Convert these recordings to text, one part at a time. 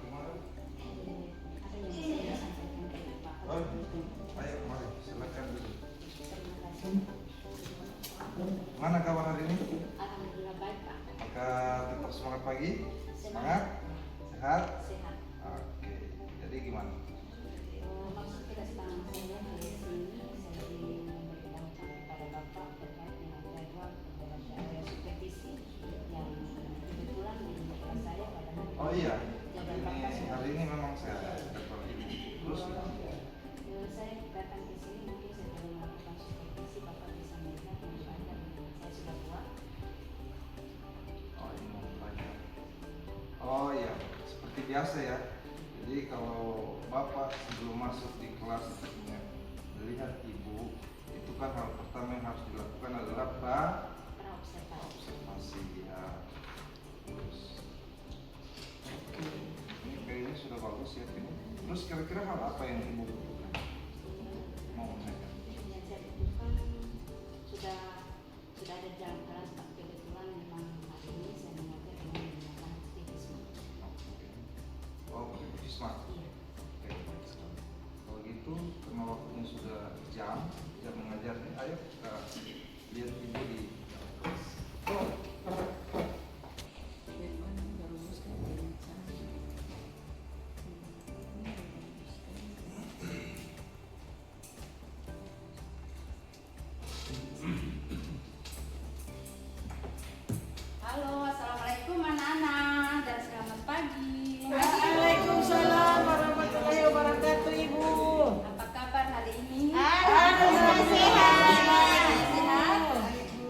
kemarin. Ada yang bisa saya sampaikan ke Bapak. Oh, ayo mari silakan dulu. Terima kasih. Mana kabar hari ini? Alhamdulillah baik Pak. Maka tetap semangat pagi. Semangat. Sehat. Sehat. Oke. Jadi gimana? Maksud kedatangan saya di sini saya memberitahukan kepada Bapak terkait dengan jadwal supervisi yang kebetulan di kelas saya pada hari Oh iya. jadwal Bapak Hari ini memang saya terus. saya datang ke sini mungkin sebelum melakukan supervisi Bapak bisa melihat pelajaran yang saya sudah buat. Oh ini mau belajar. Oh iya, seperti biasa ya. Jadi kalau Bapak sebelum masuk di kelas melihat Ibu, itu kan hal pertama yang harus dilakukan adalah observasi ya. Terus, oke, ini kayaknya sudah bagus ya ini. Terus kira-kira hal apa yang Ibu butuhkan? Mau menanyakan? Yang saya butuhkan sudah ada jam kelas Pak. Kebetulan memang hari ini saya mengajar dengan menggunakan aktivisme. Oh, Bisma. Iya. Oke, baik sekali. Kalau gitu, karena waktunya sudah jam mengajarnya, ayo kita lihat Ibu di dalam kelas. Halo, assalamualaikum anak-anak dan selamat pagi. Waalaikumsalam warahmatullahi wabarakatuh, Ibu. Apa kabar hari ini? Alhamdulillah sehat. Sehat?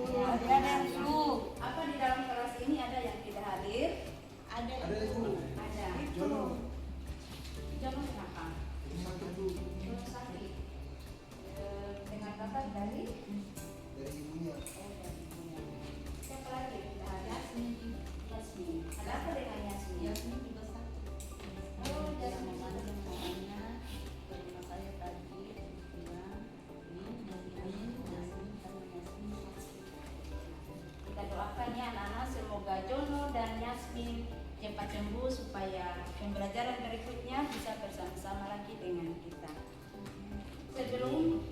Ya, ada Ibu. Apa di dalam kelas ini ada yang tidak hadir? Ada Ibu. Ada. Jono kenapa? Jono sakit. Dengan Bapak dari? Dari ibunya. Dari ibunya. Siapa lagi yang tidak hadir? Yasmin. Ada apa dengan Yasmin? Yasmin juga sakit. Oh, Dia Yasmin. memanggil mamanya ke rumah saya tadi bilang, Min, Yasmin karena Yasmin sakit. Kita doakan ya anak-anak semoga Jono dan Yasmin cepat sembuh supaya pembelajaran berikutnya bisa bersama-sama lagi dengan kita. Sebelum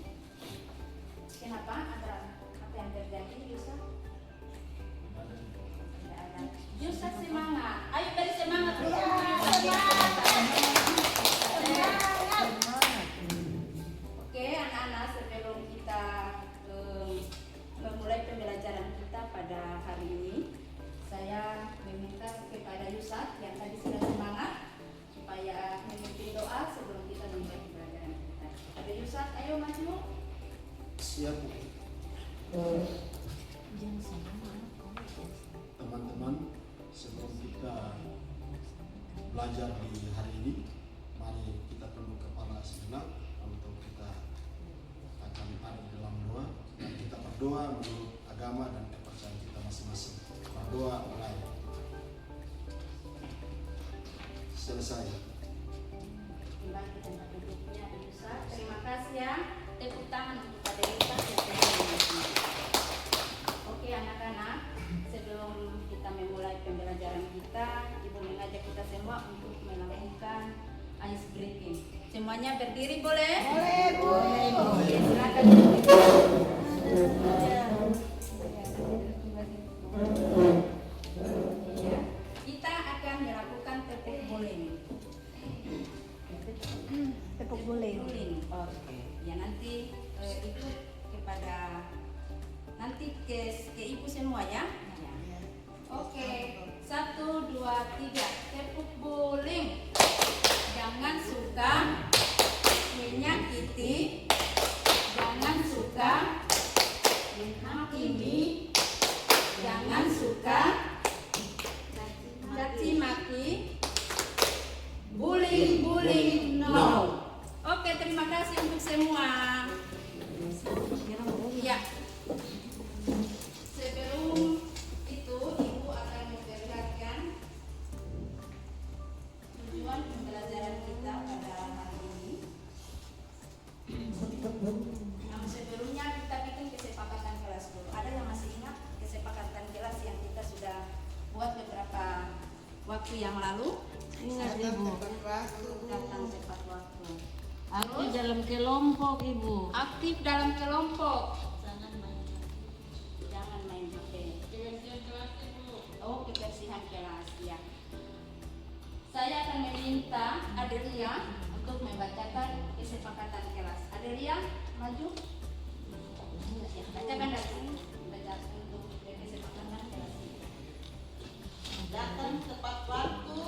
kenapa ada apa yang terjadi Yusuf? Tidak ada. Yusuf semangat. Ayo beri semangat dulu. Oke anak-anak sebelum kita memulai pembelajaran kita pada hari ini, saya meminta kepada Yusuf yang tadi sudah semangat supaya memimpin doa sebelum kita memulai pembelajaran kita. Ada Yusuf, ayo maju. Siap, Bu. Teman-teman, sebelum kita belajar di hari ini, mari kita tunduk kepala sejenak untuk kita akan ada di dalam doa dan kita berdoa menurut agama dan kepercayaan kita masing-masing. Berdoa mulai. Selesai. Kembali ke tempat duduknya Yusuf. Terima kasih ya. Tepuk tangan untuk pada Yusuf yang telah menonton. Oke anak-anak, sebelum kita memulai pembelajaran kita, Ibu mengajak kita semua untuk melakukan ice breaking. Semuanya berdiri boleh? Boleh, Bu. Oke, silakan berdiri. Ya. Kita akan melakukan tepuk bowling. Tepuk boleh. Bowling. Oke. Ya nanti itu kepada nanti ke ibu semua ya. Ya. Oke. 1, 2, 3. Tepuk bowling. Jangan suka menyakiti. Jangan suka menghakimi. Jangan suka caci maki. Bullying no. Oke, terima kasih untuk semua. Ya. Sebelum itu Ibu akan memperlihatkan tujuan pembelajaran kita pada hari ini. Yang sebelumnya kita bikin kesepakatan kelas dulu. Ada yang masih ingat kesepakatan kelas yang kita sudah buat beberapa waktu yang lalu? Ingat Ibu. Datang tepat waktu. Aktif dalam kelompok Ibu. Aktif dalam kelompok. Jangan main. Jangan main HP. Oh, kebersihan kelas ya. Saya akan meminta Adelia untuk membacakan kesepakatan kelas. Adelia, maju. Ya, bacakan dari bacakan untuk kesepakatan kelas. Datang tepat waktu,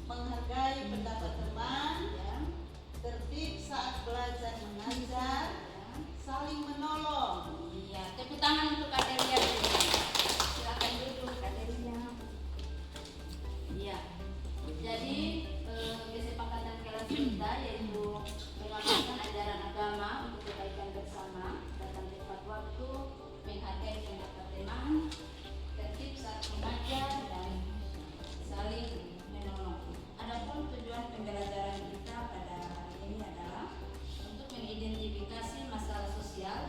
menghargai pendapat teman, Ya, tertib saat belajar mengajar, saling menolong. iya. Tepuk tangan untuk Adelia. Silakan duduk Adelia. Iya. Jadi kesepakatan kelas kita yaitu mengamalkan ajaran agama untuk kebaikan bersama, datang tepat waktu, menghargai pendapat teman, tertib saat mengajar dan saling menolong. Adapun tujuan pembelajaran kita pada hari ini adalah untuk mengidentifikasi masalah sosial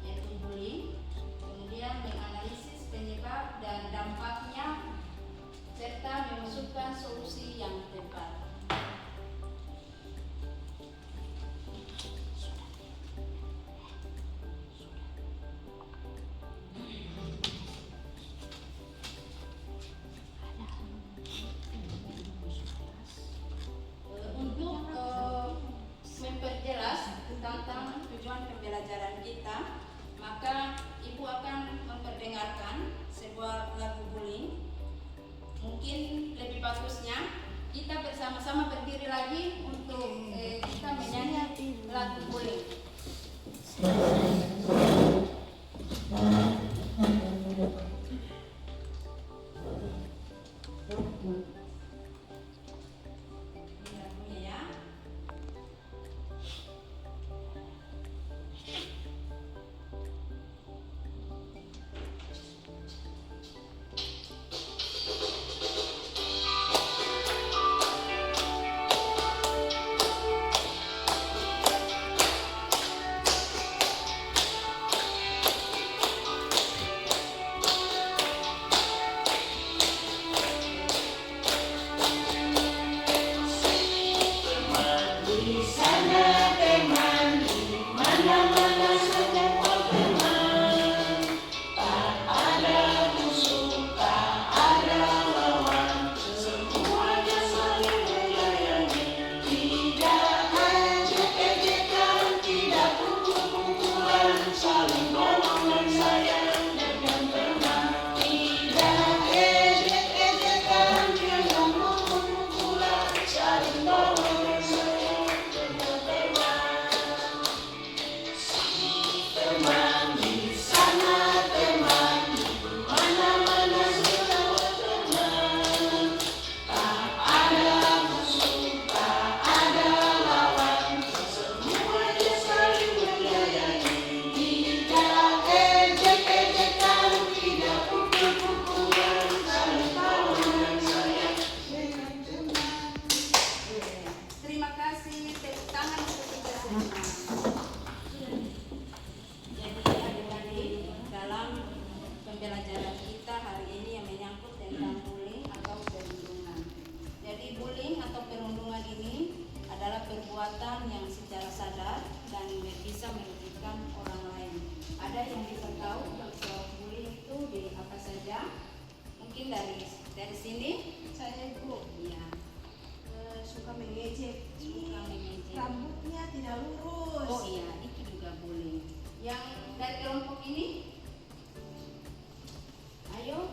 yaitu bullying, kemudian menganalisis penyebab dan dampaknya serta mengusulkan solusi yang tepat. Untuk memperjelas tentang tujuan pembelajaran kita, maka Ibu akan memperdengarkan sebuah lagu bullying. Mungkin lebih bagusnya kita bersama-sama berdiri lagi untuk kita menyanyi lagu bullying. Ini lagunya ya. Terima kasih, tepuk tangan untuk kita semua. Jadi adik-adik, dalam pembelajaran kita hari ini yang menyangkut tentang bullying atau perundungan. Jadi bullying atau perundungan ini adalah perbuatan yang secara sadar dan bisa merugikan orang lain. Ada yang bisa tahu bahwa bullying itu di apa saja? Mungkin dari sini. Saya Ibu Iya. suka mengejek. Suka mengejek. Rambutnya tidak lurus. Oh iya, itu juga boleh. Yang dari kelompok ini, ayo.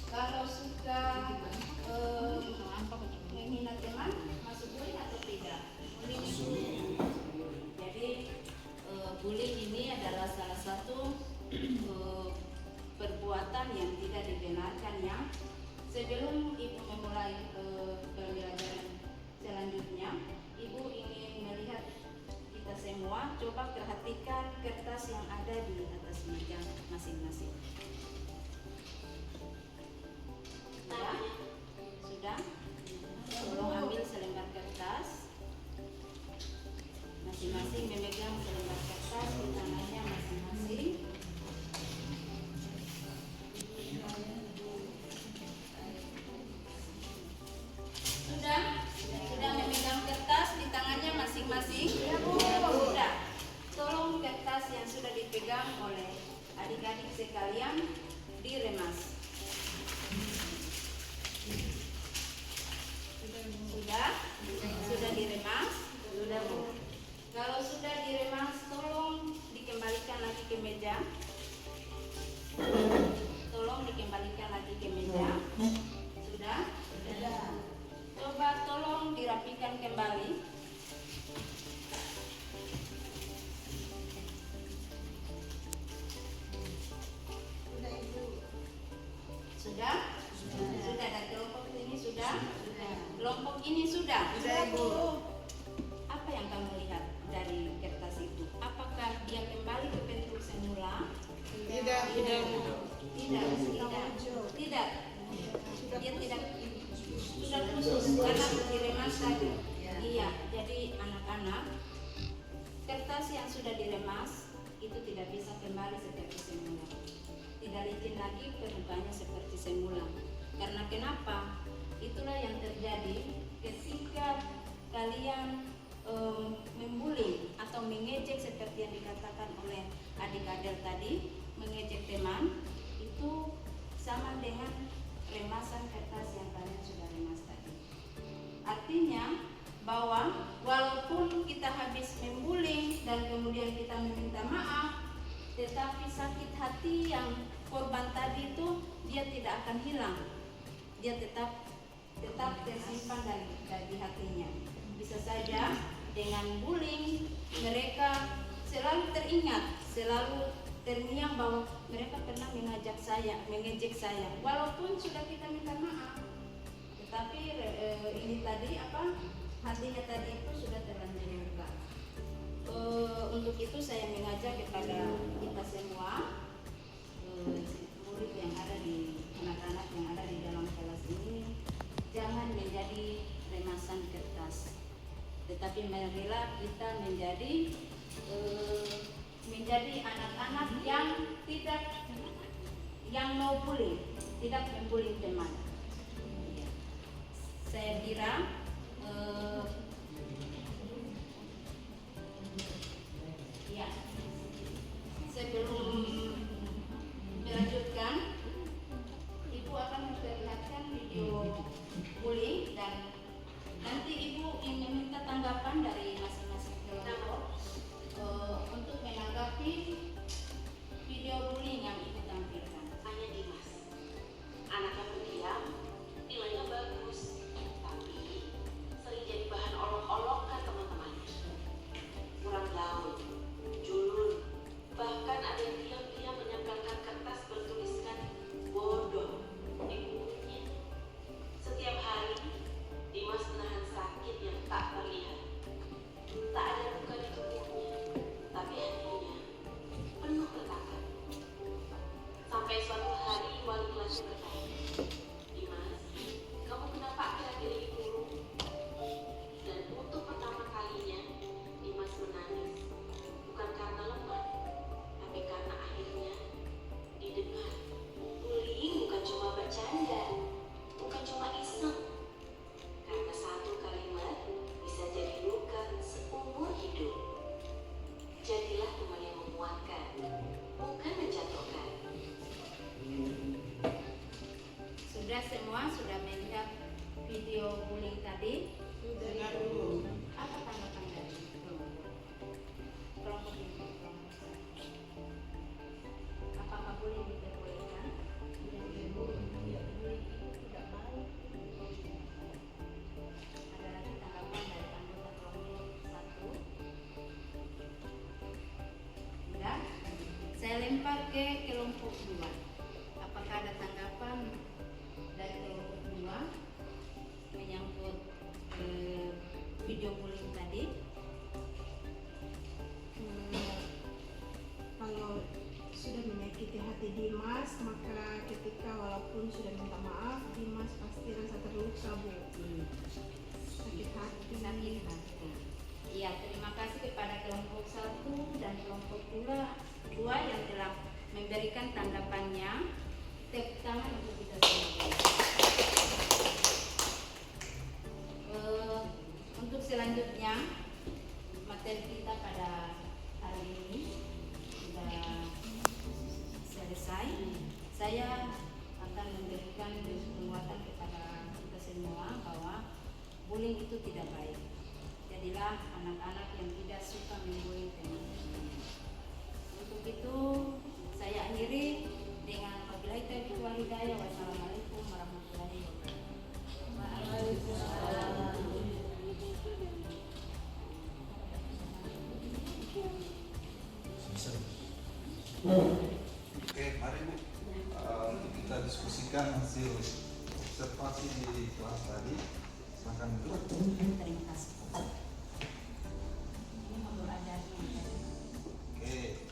Kalau suka menghina teman, masuk bullying atau tidak? Bullying itu. Jadi bullying ini adalah salah satu perbuatan yang tidak dibenarkan ya. Sebelum Ibu memulai pembelajaran selanjutnya, Ibu ingin melihat kita semua coba perhatikan kertas yang ada di atas meja masing-masing. Ya? Sudah? Tolong ambil selembar kertas. Masing-masing memegang selembar kertas di tangannya masing-masing. Sudah ada kelompok ini sudah? Kelompok ini sudah? Sudah, Bu. Apa yang kamu lihat dari kertas itu? Apakah dia kembali ke bentuk semula? Tidak. Tidak. Dia tidak sudah khusus karena diremas tadi. Iya, jadi anak-anak, kertas yang sudah diremas itu tidak bisa kembali seperti semula. Tidak licin lagi, permukaannya seperti semula. Karena kenapa? Itulah yang terjadi ketika kalian membuli atau mengejek seperti yang dikatakan oleh adik Adel tadi, mengejek teman itu sama dengan remasan kertas yang kalian sudah remas tadi. Artinya bahwa walaupun kita habis membuli dan kemudian kita meminta maaf, tetapi sakit hati yang korban tadi itu dia tidak akan hilang. Dia tetap tersimpan di hatinya. Bisa saja dengan bullying mereka selalu teringat, selalu terngiang bahwa mereka pernah mengejek saya, walaupun sudah kita minta maaf, tetapi ini tadi hatinya tadi itu sudah terlanjur luka. Untuk itu saya mengajak kepada kita semua, murid yang ada di anak-anak yang ada di dalam kelas ini, jangan menjadi remasan kertas, tetapi marilah kita menjadi anak-anak yang mau bullying, tidak membuli teman. Saya kira sebelum melanjutkan, Ibu akan memperlihatkan video bullying dan nanti Ibu ingin meminta tanggapan dari masing-masing kelompok untuk menanggapi video bullying yang Ibu tampilkan. Hanya Dimas, anak yang pendiam, nilainya bagus, tapi sering jadi bahan olok-olokan teman-temannya. Kurang gaul, julun, bahkan ada yang diam-diam menempelkan kertas bertuliskan bodoh di punggungnya. Setiap hari, Dimas menahan sakit yang tak terlihat. Tak ada luka di tubuhnya, tapi hatinya penuh retakan. Sampai suatu hari wali kelasnya bertanya, "Dimas, kamu kenapa akhir-akhir ini murung?" Dan untuk pertama kalinya Dimas menangis, bukan karena lemah, tapi karena akhirnya didengar. Bullying bukan cuma bercanda, bukan cuma iseng, karena satu kalimat bisa jadi luka seumur hidup. Jadilah teman yang menguatkan, bukan menjatuhkan. Sudah semua sudah melihat video bullying tadi? Sudah, Bu. Apa tanggapan dari kelompok ini? Apakah boleh diperbolehkan? Ada lagi tanggapan dari anggota kelompok 1? Tidak? Saya lempar ke kelompok 2. Apakah ada tanggapan dari kelompok 2 menyangkut video bullying tadi? Kalau sudah menyakiti hati Dimas, maka ketika walaupun sudah minta maaf, Dimas pasti rasa terluka, Bu. Sakit hati. Sakit hati. Iya, terima kasih kepada kelompok 1 dan kelompok 2 yang telah memberikan tanggapannya. Tepuk tangan untuk kita semua. Untuk selanjutnya, materi kita pada hari ini sudah selesai. Saya akan memberikan penguatan kepada kita semua bahwa bullying itu tidak baik. Jadilah anak-anak yang tidak suka membuli teman. Untuk itu saya akhiri dengan wabillahi taufiq wal hidayah. Wassalamualaikum warahmatullahi wabarakatuh. Waalaikumsalam. Oke, mari Bu, untuk kita diskusikan hasil observasi di kelas tadi. Silakan duduk. Terima kasih. Ini mau belajarnya. Oke.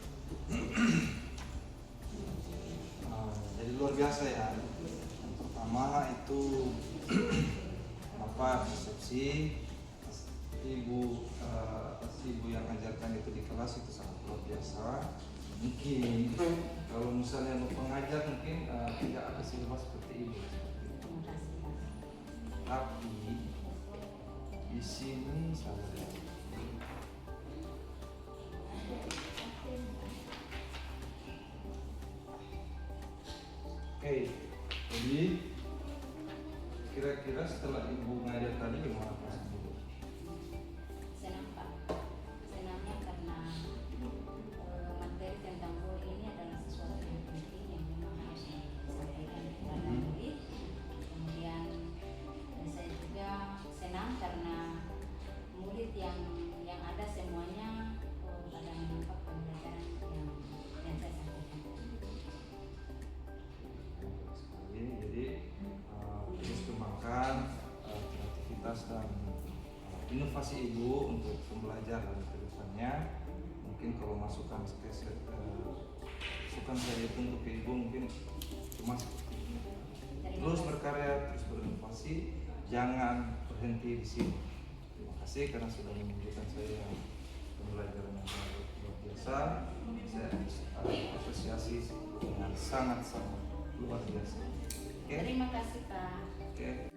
Jadi luar biasa ya. Yang pertama itu apa persepsi ibu yang ajarkan itu di kelas itu sangat luar biasa. Mungkin kalau misalnya mau pengajar mungkin tidak ada silabus seperti ibu. Terima kasih, Pak. Tapi di sini saya lihat oke, jadi kira-kira setelah ibu ngajar tadi gimana perasaan ibu? Senang, Pak. Senangnya karena materi tentang gol ini adalah sesuatu yang penting yang memang harus disampaikan kepada murid. Kemudian saya juga senang karena murid yang ada semuanya pada menangkap pembelajaran yang saya sampaikan. Jadi terus kembangkan kreativitas dan inovasi ibu untuk pembelajaran ke depannya. Mungkin kalau masukan saya itu untuk ibu mungkin cuma terus berkarya, terus berinovasi, jangan berhenti di sini. Terima kasih karena sudah memberikan saya pembelajaran yang sangat luar biasa. Saya apresiasi dengan sangat luar biasa. Oke? Terima kasih, Pak. Oke.